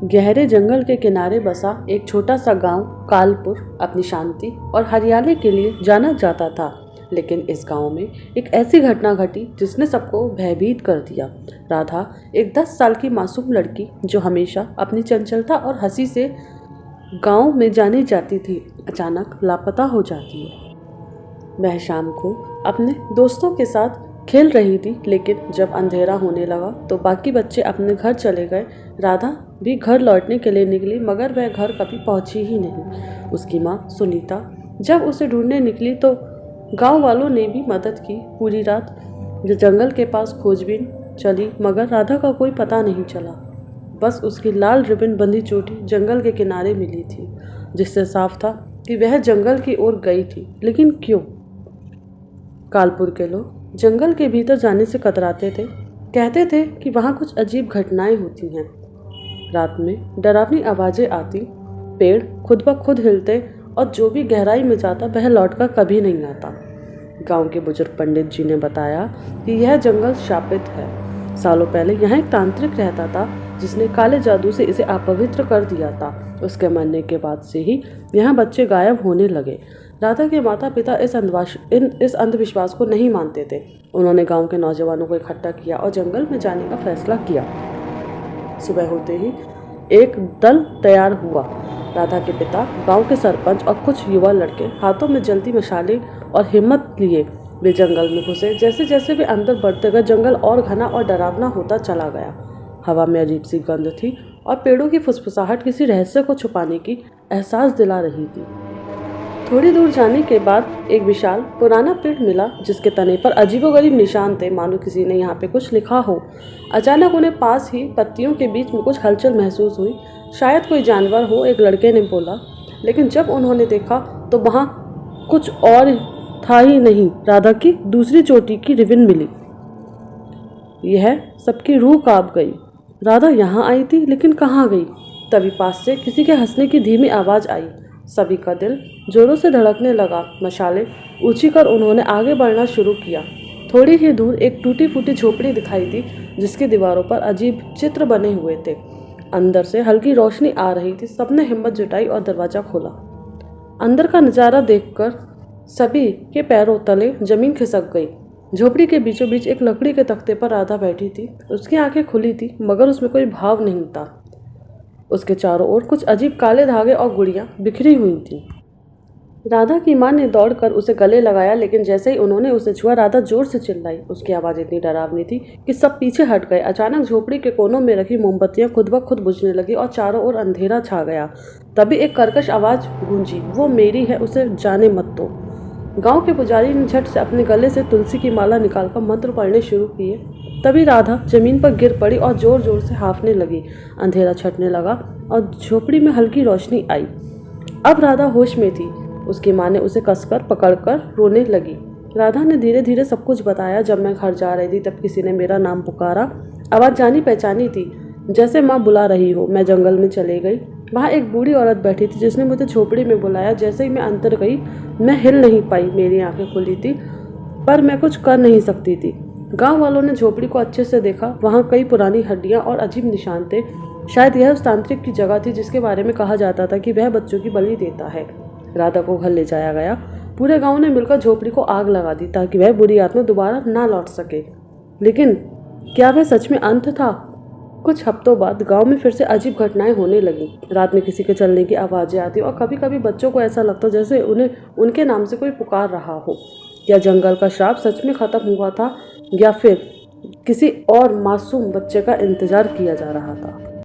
गहरे जंगल के किनारे बसा एक छोटा सा गांव कालपुर अपनी शांति और हरियाली के लिए जाना जाता था। लेकिन इस गांव में एक ऐसी घटना घटी जिसने सबको भयभीत कर दिया। राधा एक 10 साल की मासूम लड़की जो हमेशा अपनी चंचलता और हंसी से गांव में जानी जाती थी, अचानक लापता हो जाती है। वह शाम को अपने दोस्तों के साथ खेल रही थी, लेकिन जब अंधेरा होने लगा तो बाकी बच्चे अपने घर चले गए। राधा भी घर लौटने के लिए निकली, मगर वह घर कभी पहुंची ही नहीं। उसकी माँ सुनीता जब उसे ढूंढने निकली तो गांव वालों ने भी मदद की। पूरी रात जो जंगल के पास खोजबीन चली, मगर राधा का कोई पता नहीं चला। बस उसकी लाल रिबन बंधी चोटी जंगल के किनारे मिली थी, जिससे साफ था कि वह जंगल की ओर गई थी। लेकिन क्यों? कालपुर के लोग जंगल के भीतर जाने से कतराते थे। कहते थे कि वहाँ कुछ अजीब घटनाएं होती हैं। रात में डरावनी आवाजें आती, पेड़ खुद ब खुद हिलते और जो भी गहराई में जाता वह लौटकर कभी नहीं आता। गांव के बुजुर्ग पंडित जी ने बताया कि यह जंगल शापित है। सालों पहले यहाँ एक तांत्रिक रहता था जिसने काले जादू से इसे अपवित्र कर दिया था। उसके मरने के बाद से ही यहाँ बच्चे गायब होने लगे। राधा के माता पिता इस अंधविश्वास को नहीं मानते थे। उन्होंने गांव के नौजवानों को इकट्ठा किया और जंगल में जाने का फैसला किया। सुबह होते ही एक दल तैयार हुआ। राधा के पिता, गांव के सरपंच और कुछ युवा लड़के हाथों में जलती मशालें और हिम्मत लिए वे जंगल में घुसे। जैसे जैसे वे अंदर बढ़ते गए, जंगल और घना और डरावना होता चला गया। हवा में अजीब सी गंध थी और पेड़ों की फुसफुसाहट किसी रहस्य को छुपाने की एहसास दिला रही थी। थोड़ी दूर जाने के बाद एक विशाल पुराना पेड़ मिला जिसके तने पर अजीबोगरीब निशान थे, मानो किसी ने यहाँ पे कुछ लिखा हो। अचानक उन्हें पास ही पत्तियों के बीच में कुछ हलचल महसूस हुई, शायद कोई जानवर हो, एक लड़के ने बोला। लेकिन जब उन्होंने देखा तो वहाँ कुछ और था ही नहीं, राधा की दूसरी चोटी की रिबन मिली। यह सबकी रूह कांप गई। राधा यहाँ आई थी, लेकिन कहाँ गई? तभी पास से किसी के हंसने की धीमी आवाज़ आई। सभी का दिल जोरों से धड़कने लगा। मशालें ऊंची कर उन्होंने आगे बढ़ना शुरू किया। थोड़ी ही दूर एक टूटी फूटी झोपड़ी दिखाई दी जिसकी दीवारों पर अजीब चित्र बने हुए थे। अंदर से हल्की रोशनी आ रही थी। सबने हिम्मत जुटाई और दरवाज़ा खोला। अंदर का नज़ारा देखकर सभी के पैरों तले जमीन खिसक गई। झोपड़ी के बीचों बीच एक लकड़ी के तख्ते पर राधा बैठी थी। उसकी आंखें खुली थी, मगर उसमें कोई भाव नहीं था। उसके चारों ओर कुछ अजीब काले धागे और गुड़ियाँ बिखरी हुई थीं। राधा की माँ ने दौड़कर उसे गले लगाया, लेकिन जैसे ही उन्होंने उसे छुआ, राधा जोर से चिल्लाई। उसकी आवाज़ इतनी डरावनी थी कि सब पीछे हट गए। अचानक झोपड़ी के कोनों में रखी मोमबत्तियाँ खुद ब खुद बुझने लगी और चारों ओर अंधेरा छा गया। तभी एक कर्कश आवाज़ गूंजी, वो मेरी है, उसे जाने मत दो। गांव के पुजारी ने झट से अपने गले से तुलसी की माला निकालकर मंत्र पढ़ने शुरू किए। तभी राधा जमीन पर गिर पड़ी और जोर जोर से हांफने लगी। अंधेरा छटने लगा और झोपड़ी में हल्की रोशनी आई। अब राधा होश में थी। उसकी माँ ने उसे कसकर पकड़कर रोने लगी। राधा ने धीरे धीरे सब कुछ बताया। जब मैं घर जा रही थी तब किसी ने मेरा नाम पुकारा। आवाज़ जानी पहचानी थी, जैसे माँ बुला रही हो। मैं जंगल में चले गई। वहाँ एक बूढ़ी औरत बैठी थी जिसने मुझे झोपड़ी में बुलाया। जैसे ही मैं अंदर गई, मैं हिल नहीं पाई। मेरी आंखें खुली थी पर मैं कुछ कर नहीं सकती थी। गांव वालों ने झोपड़ी को अच्छे से देखा। वहाँ कई पुरानी हड्डियाँ और अजीब निशान थे। शायद यह उस तांत्रिक की जगह थी जिसके बारे में कहा जाता था कि वह बच्चों की बलि देता है। राधा को घर ले जाया गया। पूरे गांव ने मिलकर झोपड़ी को आग लगा दी ताकि वह बुरी आत्मा दोबारा ना लौट सके। लेकिन क्या वह सच में अंत था? कुछ हफ्तों बाद गांव में फिर से अजीब घटनाएं होने लगी। रात में किसी के चलने की आवाज़ें आती और कभी कभी बच्चों को ऐसा लगता जैसे उन्हें उनके नाम से कोई पुकार रहा हो। क्या जंगल का श्राप सच में ख़त्म हुआ था या फिर किसी और मासूम बच्चे का इंतजार किया जा रहा था?